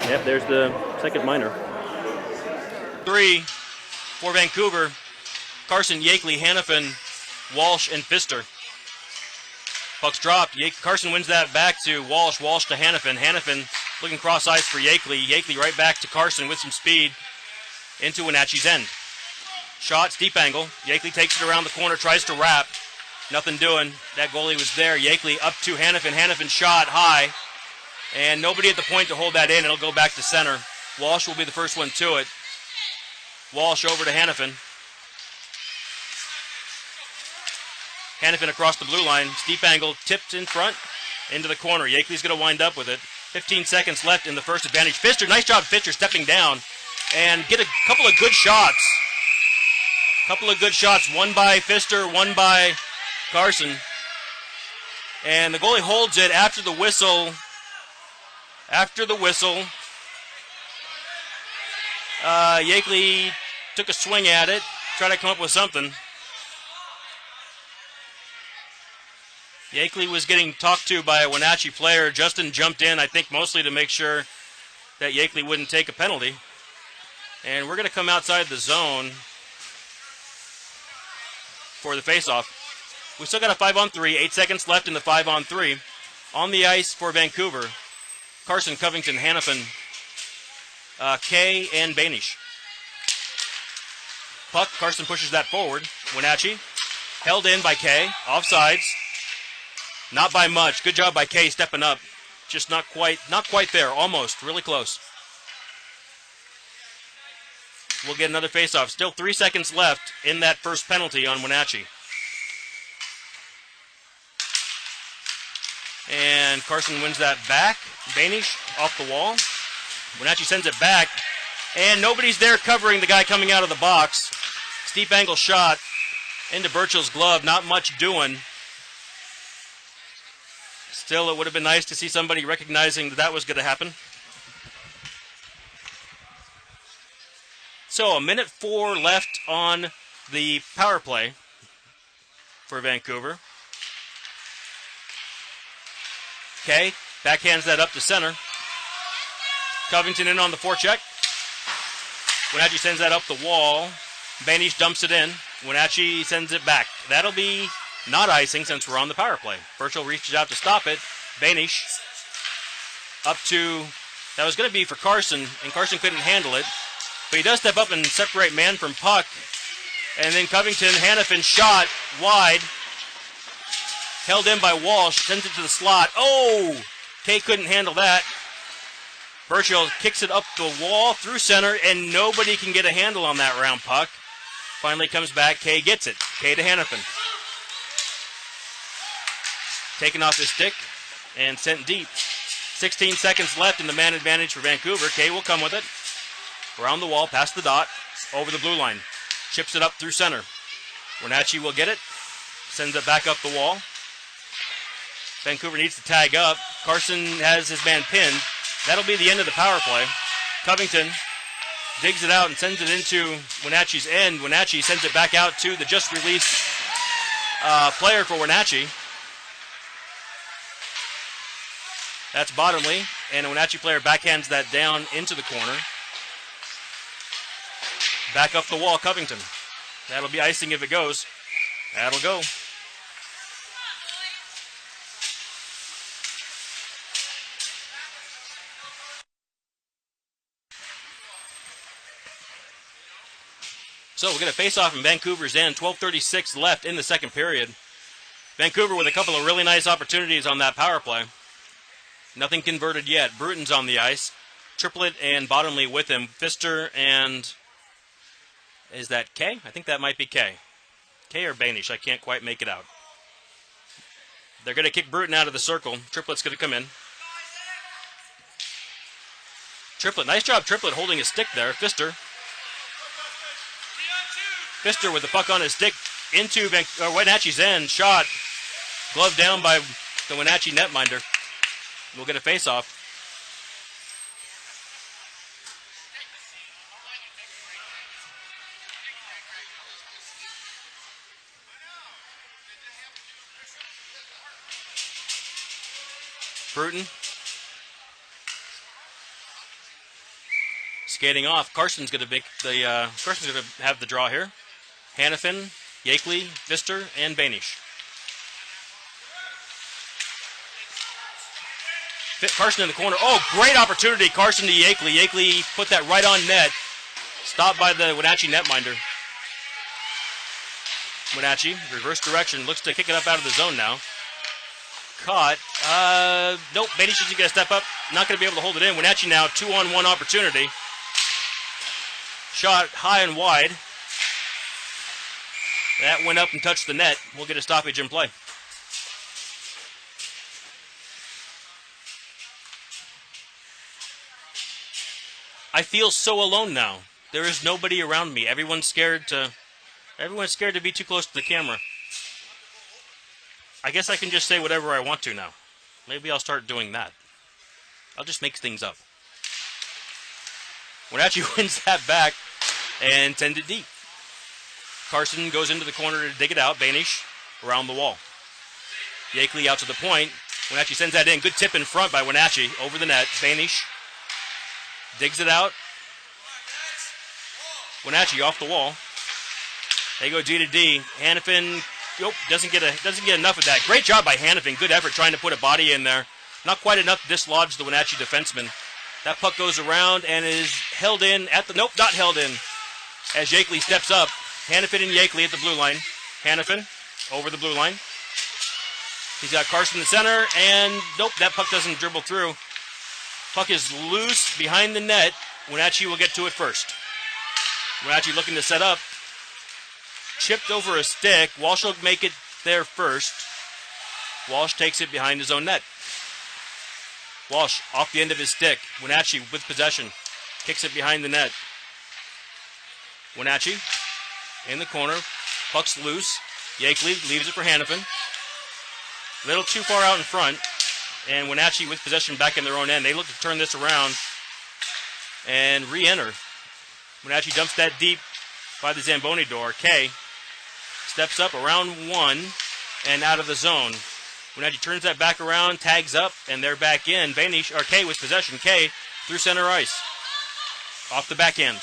Yep, there's the second minor. 3 for Vancouver. Carson, Yakeley, Hannafin, Walsh, and Pfister. Puck's dropped. Carson wins that back to Walsh. Walsh to Hannafin. Hannafin looking cross ice for Yakeley. Yakeley right back to Carson with some speed into Wenatchee's end. Shot, steep angle. Yakeley takes it around the corner, tries to wrap. Nothing doing. That goalie was there. Yakeley up to Hannafin. Hannafin shot high. And nobody at the point to hold that in. It'll go back to center. Walsh will be the first one to it. Walsh over to Hannafin. Hannafin across the blue line. Steep angle, tipped in front, into the corner. Yakeley's going to wind up with it. 15 seconds left in the first advantage. Pfister, nice job Pfister stepping down and get a couple of good shots. One by Pfister, one by Carson. And the goalie holds it after the whistle. Yakeley took a swing at it, tried to come up with something. Yakeley was getting talked to by a Wenatchee player. Justin jumped in, I think mostly to make sure that Yakeley wouldn't take a penalty. And we're going to come outside the zone for the faceoff. We still got a 5-on-3, 8 seconds left in the 5-on-3. On the ice for Vancouver, Carson, Covington, Hannafin, Kay, and Banish. Puck, Carson pushes that forward. Wenatchee, held in by Kay, offsides. Not by much. Good job by Kay stepping up. Just not quite there. Almost. Really close. We'll get another faceoff. Still 3 seconds left in that first penalty on Wenatchee. And Carson wins that back. Banish off the wall. Wenatchee sends it back. And nobody's there covering the guy coming out of the box. Steep angle shot into Burchell's glove. Not much doing. Still, it would have been nice to see somebody recognizing that was going to happen. So, 1:04 left on the power play for Vancouver. Okay, backhands that up to center. Covington in on the forecheck. Wenatchee sends that up the wall. Banish dumps it in. Wenatchee sends it back. That'll be not icing since we're on the power play. Burchell reaches out to stop it. Banish up to, that was going to be for Carson, and Carson couldn't handle it. But he does step up and separate man from puck. And then Covington, Hannafin shot wide. Held in by Walsh, sends it to the slot. Oh! Kay couldn't handle that. Burchell kicks it up the wall through center, and nobody can get a handle on that round puck. Finally comes back. Kay gets it. Kay to Hannafin. Taken off his stick and sent deep. 16 seconds left in the man advantage for Vancouver. Kay will come with it. Around the wall, past the dot, over the blue line. Chips it up through center. Wenatchee will get it. Sends it back up the wall. Vancouver needs to tag up. Carson has his man pinned. That'll be the end of the power play. Covington digs it out and sends it into Wenatchee's end. Wenatchee sends it back out to the just released player for Wenatchee. That's Bottomley, and a Wenatchee player backhands that down into the corner. Back up the wall, Covington. That'll be icing if it goes. That'll go. So we'll get a face-off in Vancouver's end. 12:36 left in the second period. Vancouver with a couple of really nice opportunities on that power play. Nothing converted yet. Bruton's on the ice. Triplett and Bottomley with him. Pfister and... is that Kay? I think that might be Kay. Kay or Banish? I can't quite make it out. They're going to kick Bruton out of the circle. Triplett's going to come in. Triplett. Nice job, Triplett, holding his stick there. Pfister with the puck on his stick into Wenatchee's end. Shot. Glove down by the Wenatchee netminder. We'll get a face-off. Bruton. Skating off. Carson's going to have the draw here. Hannafin, Yakely, Pfister, and Banish. Carson in the corner. Oh, great opportunity. Carson to Yakely. Yakely put that right on net. Stopped by the Wenatchee netminder. Wenatchee, reverse direction. Looks to kick it up out of the zone now. Caught. Nope. Banish isn't going to step up. Not going to be able to hold it in. Wenatchee now 2-on-1 opportunity. Shot high and wide. That went up and touched the net. We'll get a stoppage in play. I feel so alone now. There is nobody around me. Everyone's scared to be too close to the camera. I guess I can just say whatever I want to now. Maybe I'll start doing that. I'll just make things up. Wenatchee wins that back and sends it deep. Carson goes into the corner to dig it out. Banish around the wall. Yakely out to the point. Wenatchee sends that in. Good tip in front by Wenatchee over the net. Banish digs it out. Wenatchee off the wall. They go D to D. Hannafin, doesn't get enough of that. Great job by Hannafin. Good effort trying to put a body in there. Not quite enough to dislodge the Wenatchee defenseman. That puck goes around and is held in at the... Nope, not held in. As Yakely steps up. Hannafin and Yakely at the blue line. Hannafin over the blue line. He's got Carson in the center, and nope, that puck doesn't dribble through. Puck is loose behind the net. Wenatchee will get to it first. Wenatchee looking to set up. Chipped over a stick. Walsh will make it there first. Walsh takes it behind his own net. Walsh off the end of his stick. Wenatchee with possession. Kicks it behind the net. Wenatchee in the corner. Puck's loose. Yakely leaves it for Hannafin. A little too far out in front. And Wenatchee with possession back in their own end. They look to turn this around and re-enter. Wenatchee dumps that deep by the Zamboni door. Kay steps up around one and out of the zone. Wenatchee turns that back around, tags up, and they're back in. Kay with possession. Kay through center ice. Off the back end.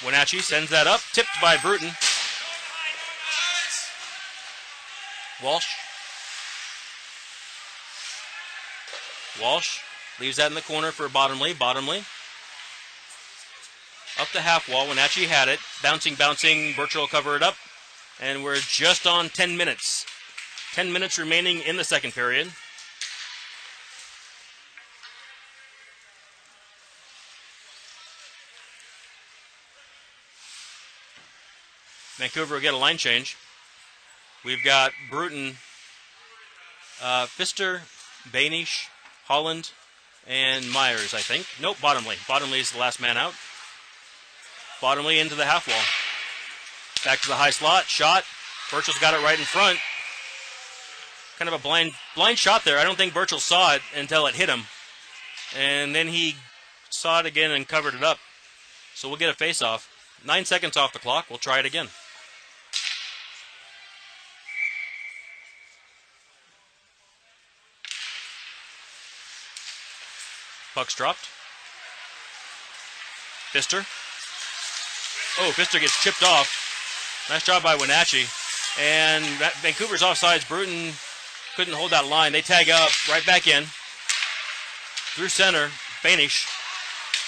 Wenatchee sends that up, tipped by Bruton. Walsh leaves that in the corner for Bottomley. Up the half wall. Wenatchee had it. Bouncing. Birchall will cover it up. And we're just on 10 minutes. 10 minutes remaining in the second period. Vancouver will get a line change. We've got Bruton, Pfister, Banish, Holland, and Myers, I think. Nope, Bottomley. Bottomley is the last man out. Bottomley into the half wall. Back to the high slot. Shot. Birchall's got it right in front. Kind of a blind shot there. I don't think Birchall saw it until it hit him. And then he saw it again and covered it up. So we'll get a face-off. 9 seconds off the clock. We'll try it again. Puck's dropped. Pfister. Oh, Pfister gets chipped off. Nice job by Wenatchee. And Vancouver's offsides. Bruton couldn't hold that line. They tag up, right back in. Through center, Banish.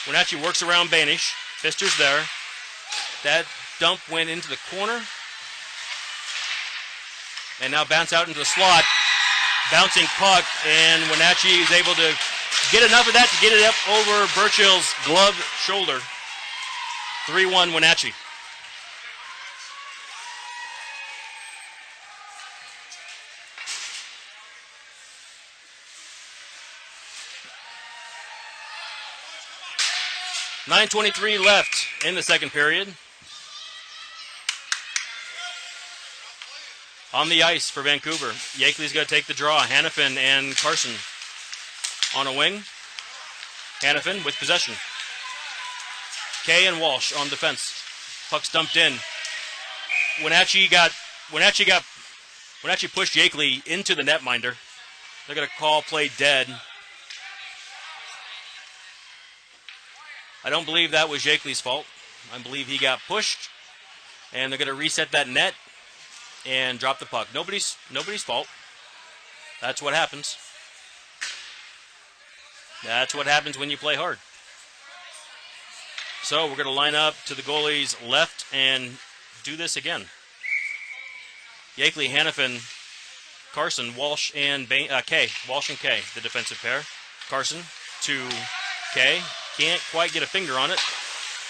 Wenatchee works around Banish. Pfister's there. That dump went into the corner. And now bounce out into the slot. Bouncing puck, and Wenatchee is able to get enough of that to get it up over Birchall's gloved shoulder. 3-1 Wenatchee. .9:23 left in the second period. On the ice for Vancouver. Yakely's going to take the draw. Hannafin and Carson on a wing. Hannafin with possession. Kay and Walsh on defense. Puck's dumped in. Wenatchee pushed Yakely into the netminder. They're going to call play dead. I don't believe that was Yakely's fault. I believe he got pushed, and they're going to reset that net and drop the puck. Nobody's fault. That's what happens. That's what happens when you play hard. So we're going to line up to the goalie's left and do this again. Yakely, Hannafin, Carson, Walsh, and Kay. Walsh and Kay, the defensive pair. Carson to Kay. Can't quite get a finger on it.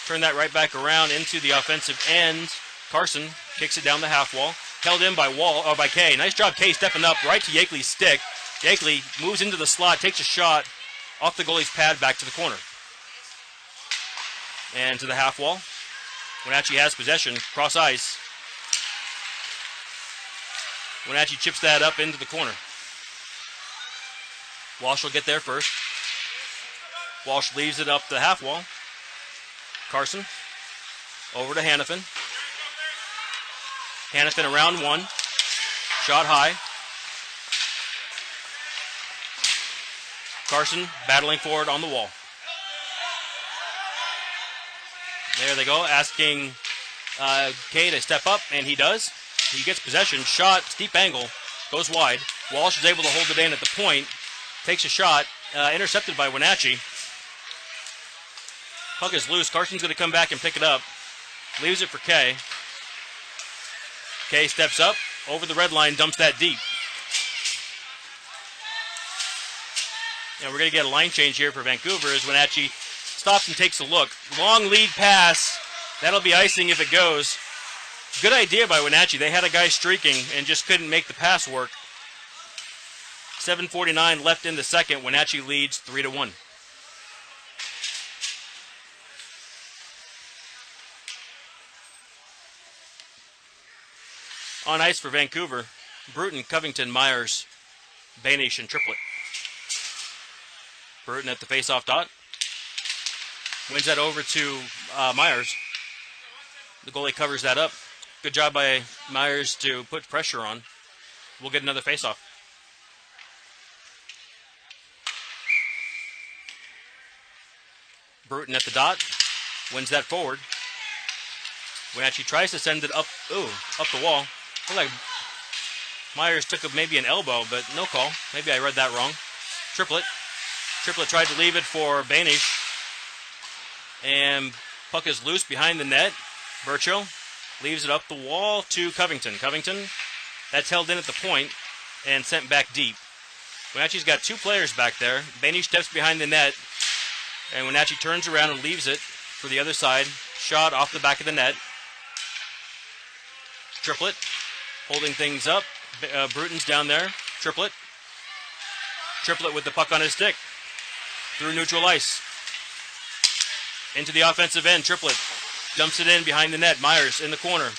Turn that right back around into the offensive end. Carson kicks it down the half wall. Held in by Kay. Nice job, Kay, stepping up right to Yakely's stick. Yakely moves into the slot, takes a shot off the goalie's pad back to the corner. And to the half wall. Wenatchee has possession, cross ice. Wenatchee chips that up into the corner. Walsh will get there first. Walsh leaves it up the half wall. Carson over to Hannafin. Hannafin around one. Shot high. Carson battling forward on the wall. There they go, asking Kay to step up, and he does. He gets possession. Shot, steep angle, goes wide. Walsh is able to hold it in at the point. Takes a shot, intercepted by Wenatchee. Puck is loose. Carson's going to come back and pick it up. Leaves it for Kay. Kay steps up, over the red line, dumps that deep. And we're going to get a line change here for Vancouver as Wenatchee stops and takes a look. Long lead pass. That'll be icing if it goes. Good idea by Wenatchee. They had a guy streaking and just couldn't make the pass work. 7:49 left in the second. Wenatchee leads 3-1. On ice for Vancouver, Bruton, Covington, Myers, Banish, and Triplett. Bruton at the face-off dot. Wins that over to Myers. The goalie covers that up. Good job by Myers to put pressure on. We'll get another face-off. Bruton at the dot. Wins that forward. Wenatchee tries to send it up the wall. Looks like Myers took maybe an elbow, but no call. Maybe I read that wrong. Triplett tried to leave it for Banish. And puck is loose behind the net. Burchill leaves it up the wall to Covington. Covington, that's held in at the point and sent back deep. Wenatchee's got two players back there. Banish steps behind the net. And Wenatchee turns around and leaves it for the other side. Shot off the back of the net. Triplett holding things up. Bruton's down there. Triplett with the puck on his stick. Through neutral ice. Into the offensive end. Triplett dumps it in behind the net. Myers in the corner.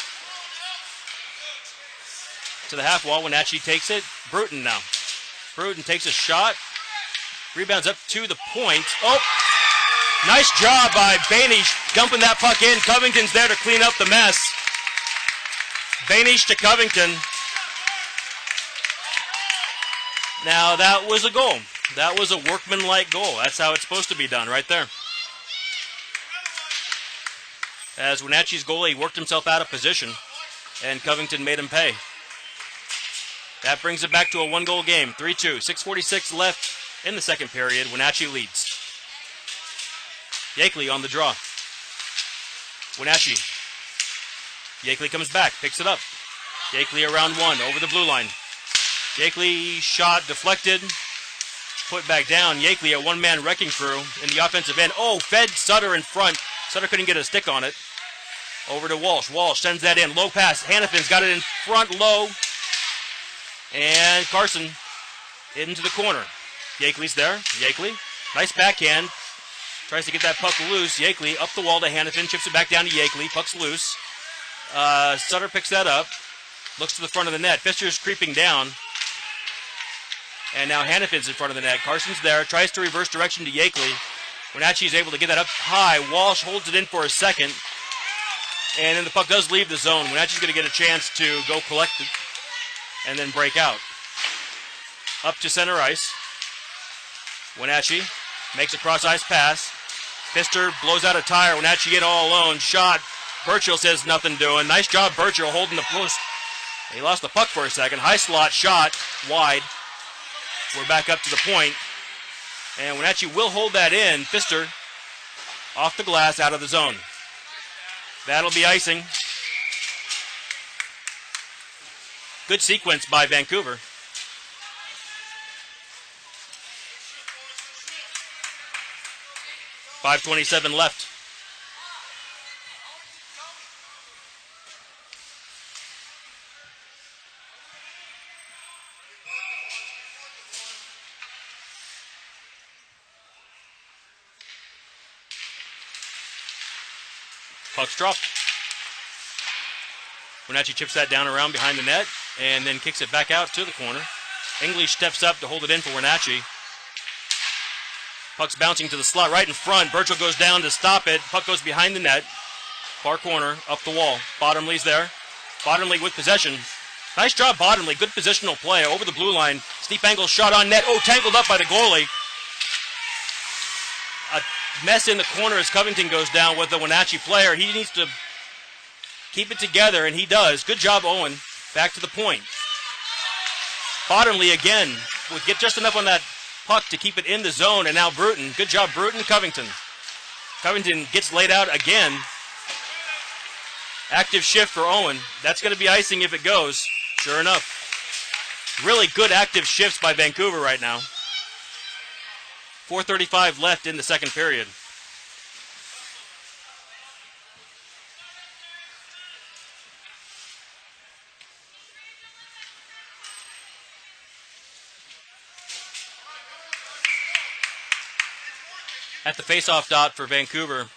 To the half wall. Wenatchee takes it. Bruton now. Bruton takes a shot. Rebounds up to the point. Oh! Nice job by Banish dumping that puck in. Covington's there to clean up the mess. Banish to Covington. Now that was a goal. That was a workmanlike goal. That's how it's supposed to be done right there. As Wenatchee's goalie worked himself out of position and Covington made him pay. That brings it back to a one-goal game. 3-2. 6:46 left in the second period. Wenatchee leads. Yakely on the draw. Wenatchee. Yakely comes back, picks it up. Yakely around one, over the blue line. Yakely shot deflected, put back down. Yakely a one-man wrecking crew in the offensive end. Oh, fed Sutter in front. Sutter couldn't get a stick on it. Over to Walsh. Walsh sends that in. Low pass. Hannafin's got it in front low. And Carson into the corner. Yakely's there. Yakely. Nice backhand. Tries to get that puck loose. Yakely up the wall to Hannafin. Chips it back down to Yakely. Puck's loose. Sutter picks that up. Looks to the front of the net. Pfister's creeping down. And now Hannafin's in front of the net. Carson's there. Tries to reverse direction to Yakely. Wenatchee's able to get that up high. Walsh holds it in for a second. And then the puck does leave the zone. Wenatchee's going to get a chance to go collect it and then break out. up to center ice. Wenatchee makes a cross-ice pass. Pfister blows out a tire. Wenatchee get all alone. Shot. Burchill says nothing doing. Nice job, Burchill, holding the post. He lost the puck for a second. High slot shot. Wide. We're back up to the point. And Wenatchee will hold that in. Pfister off the glass, out of the zone. That'll be icing. Good sequence by Vancouver. .5:27 left. Puck's dropped. Wenatchee chips that down around behind the net and then kicks it back out to the corner. English steps up to hold it in for Wenatchee. Puck's bouncing to the slot right in front. Burchill goes down to stop it. Puck goes behind the net. Far corner, up the wall. Bottomley's there. Bottomley with possession. Nice job, Bottomley. Good positional play over the blue line. Steep angle shot on net. Oh, tangled up by the goalie. A mess in the corner as Covington goes down with the Wenatchee player. He needs to keep it together, and he does. Good job, Owen. Back to the point. Bottomley again would get just enough on that puck to keep it in the zone, and now Bruton. Good job, Bruton. Covington. Covington gets laid out again. Active shift for Owen. That's going to be icing if it goes. Sure enough. Really good active shifts by Vancouver right now. 4:35 left in the second period. At the face-off dot for Vancouver,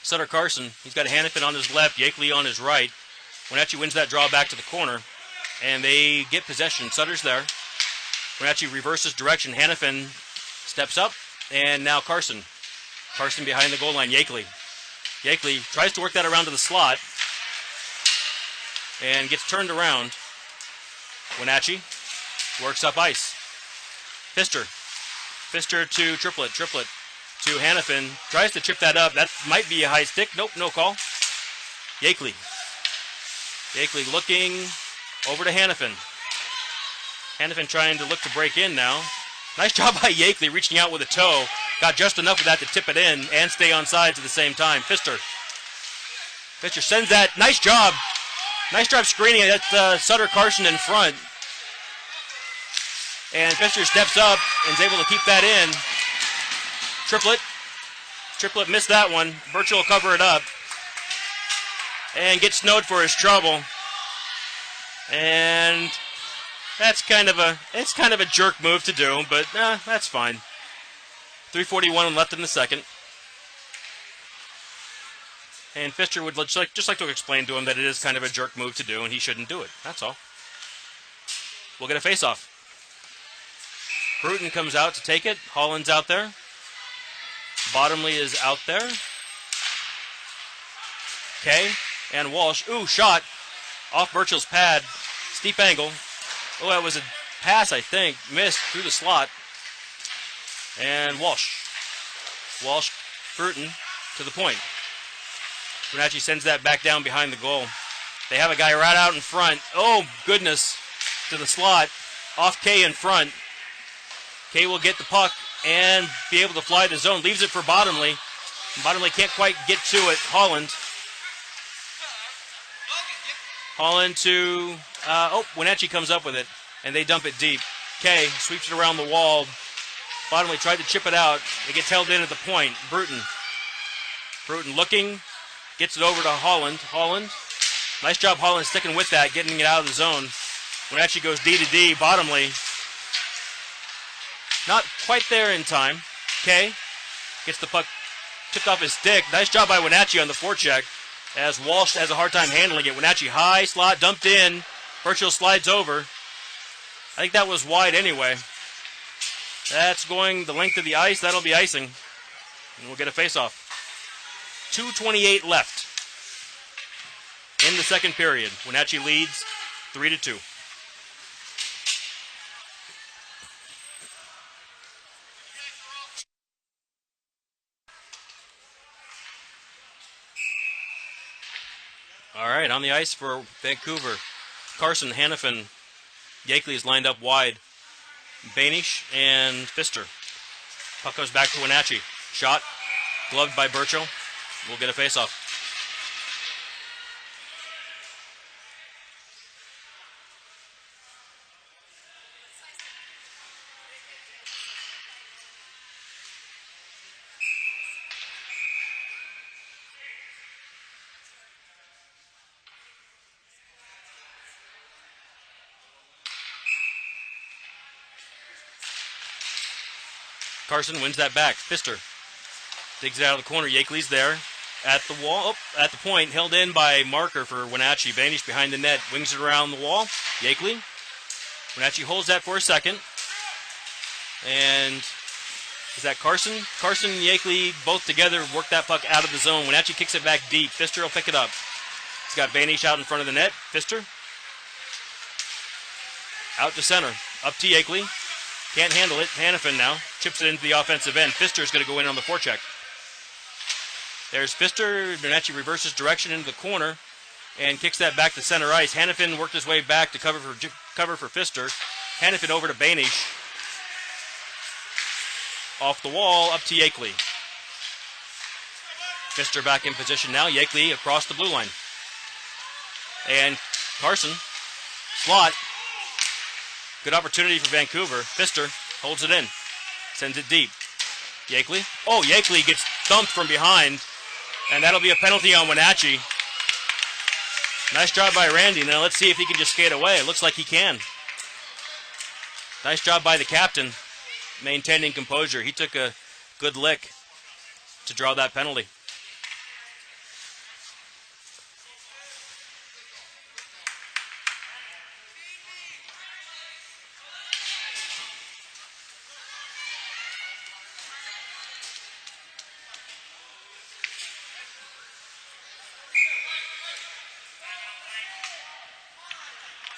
Sutter Carson. He's got Hannafin on his left, Yakeley on his right. Wenatchee wins that draw back to the corner, and they get possession. Sutter's there. Wenatchee reverses direction. Hannafin steps up, and now Carson. Carson behind the goal line, Yakeley. Yakeley tries to work that around to the slot, and gets turned around. Wenatchee works up ice. Pfister. Pfister to Triplett. Triplett to Hannafin. Tries to chip that up. That might be a high stick. Nope, no call. Yakeley. Yakeley looking over to Hannafin. Hannafin trying to look to break in now. Nice job by Yakeley reaching out with a toe. Got just enough of that to tip it in and stay on sides at the same time. Pfister. Pfister sends that. Nice job. Nice job screening it. That's Sutter Carson in front. And Pfister steps up and is able to keep that in. Triplett. Triplett missed that one. Burchill will cover it up. And gets snowed for his trouble. And it's kind of a jerk move to do, but that's fine. 3:41 left in the second. And Pfister would just like to explain to him that it is kind of a jerk move to do, and he shouldn't do it. That's all. We'll get a face-off. Bruton comes out to take it. Holland's out there. Bottomley is out there. Okay. And Walsh. Ooh, shot. Off Burchill's pad. Steep angle. Oh, that was a pass, I think. Missed through the slot. And Walsh. Walsh, Bruton to the point. Wenatchee sends that back down behind the goal. They have a guy right out in front. Oh, goodness. To the slot. Off Kay in front. Kay will get the puck and be able to fly the zone. Leaves it for Bottomley. Bottomley can't quite get to it. Holland. Holland to... Wenatchee comes up with it, and they dump it deep. Kay sweeps it around the wall. Bottomley tried to chip it out. It gets held in at the point. Bruton. Bruton looking. Gets it over to Holland. Holland. Nice job, Holland, sticking with that, getting it out of the zone. Wenatchee goes D to D. Bottomley. Not quite there in time. Kay gets the puck tipped off his stick. Nice job by Wenatchee on the forecheck as Walsh has a hard time handling it. Wenatchee high slot dumped in. Burchill slides over. I think that was wide anyway. That's going the length of the ice. That'll be icing. And we'll get a face-off. 2:28 left in the second period. Wenatchee leads 3-2. right, on the ice for Vancouver, Carson, Hannafin, Yakely is lined up wide. Bainish and Pfister. Puck goes back to Wenatchee. Shot, gloved by Burchell. We'll get a face-off. Carson wins that back. Pfister digs it out of the corner. Yakely's there at the wall, at the point, held in by Marker for Wenatchee. Bainish behind the net, wings it around the wall. Yakely. Wenatchee holds that for a second. And is that Carson? Carson and Yakely both together work that puck out of the zone. Wenatchee kicks it back deep. Pfister will pick it up. He's got Bainish out in front of the net. Pfister. Out to center. Up to Yakely. Can't handle it. Hannafin now chips it into the offensive end. Pfister is going to go in on the forecheck. There's Pfister. Wenatchee reverses direction into the corner and kicks that back to center ice. Hannafin worked his way back to cover for Pfister. Hannafin over to Bainish. Off the wall, up to Yakely. Pfister back in position now. Yakely across the blue line. And Carson. Slot. Good opportunity for Vancouver. Pfister holds it in. Sends it deep. Yakely. Oh, Yakely gets thumped from behind. And that'll be a penalty on Wenatchee. Nice job by Randy. Now let's see if he can just skate away. It looks like he can. Nice job by the captain, maintaining composure. He took a good lick to draw that penalty.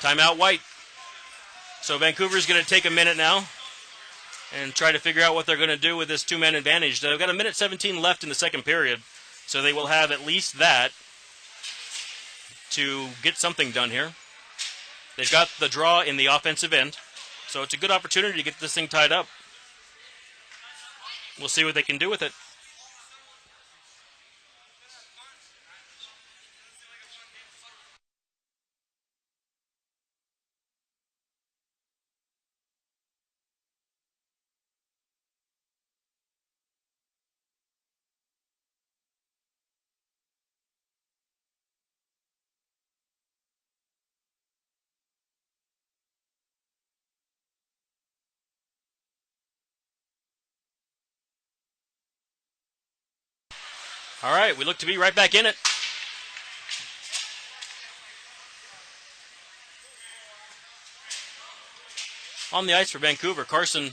Timeout White. So Vancouver's going to take a minute now and try to figure out what they're going to do with this two-man advantage. They've got a minute 17 left in the second period, so they will have at least that to get something done here. They've got the draw in the offensive end, so it's a good opportunity to get this thing tied up. We'll see what they can do with it. All right, we look to be right back in it. On the ice for Vancouver, Carson,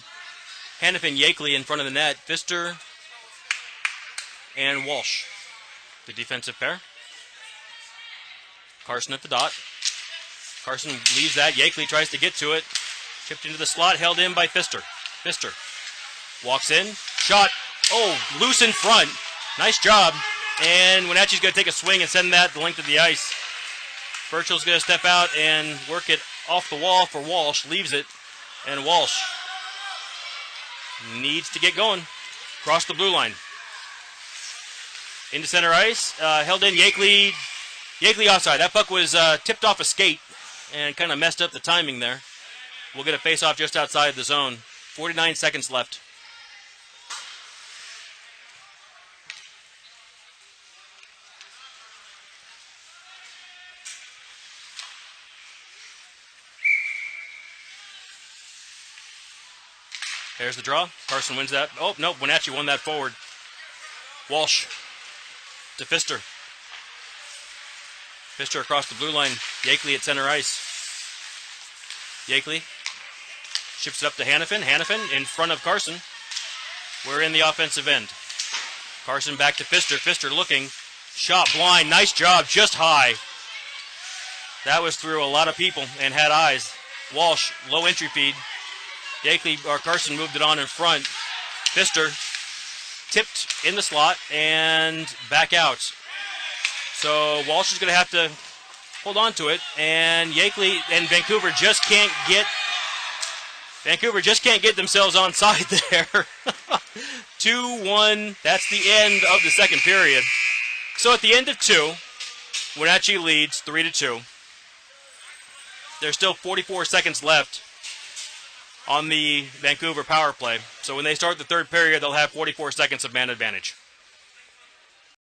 Hannafin, Yakely in front of the net, Pfister, and Walsh, the defensive pair. Carson at the dot. Carson leaves that. Yakely tries to get to it. Chipped into the slot, held in by Pfister. Pfister walks in. Shot. Oh, loose in front. Nice job. And Wenatchee's going to take a swing and send that the length of the ice. Burchell's going to step out and work it off the wall for Walsh. Leaves it. And Walsh needs to get going. Across the blue line. Into center ice. Held in. Yakely offside. That puck was tipped off a skate and kind of messed up the timing there. We'll get a face-off just outside the zone. 49 seconds left. There's the draw. Carson wins that. Oh, no, Wenatchee won that forward. Walsh to Pfister. Pfister across the blue line. Yakely at center ice. Yakely ships it up to Hannafin. Hannafin in front of Carson. We're in the offensive end. Carson back to Pfister. Pfister looking. Shot blind. Nice job. Just high. That was through a lot of people and had eyes. Walsh, low entry feed. Yakely or Carson moved it on in front. Pfister tipped in the slot and back out. So Walsh is going to have to hold on to it, and Yakeley and Vancouver just can't get themselves onside there. 2-1. That's the end of the second period. So at the end of 2, Wenatchee leads 3-2. There's still 44 seconds left on the Vancouver power play. So when they start the third period, they'll have 44 seconds of man advantage.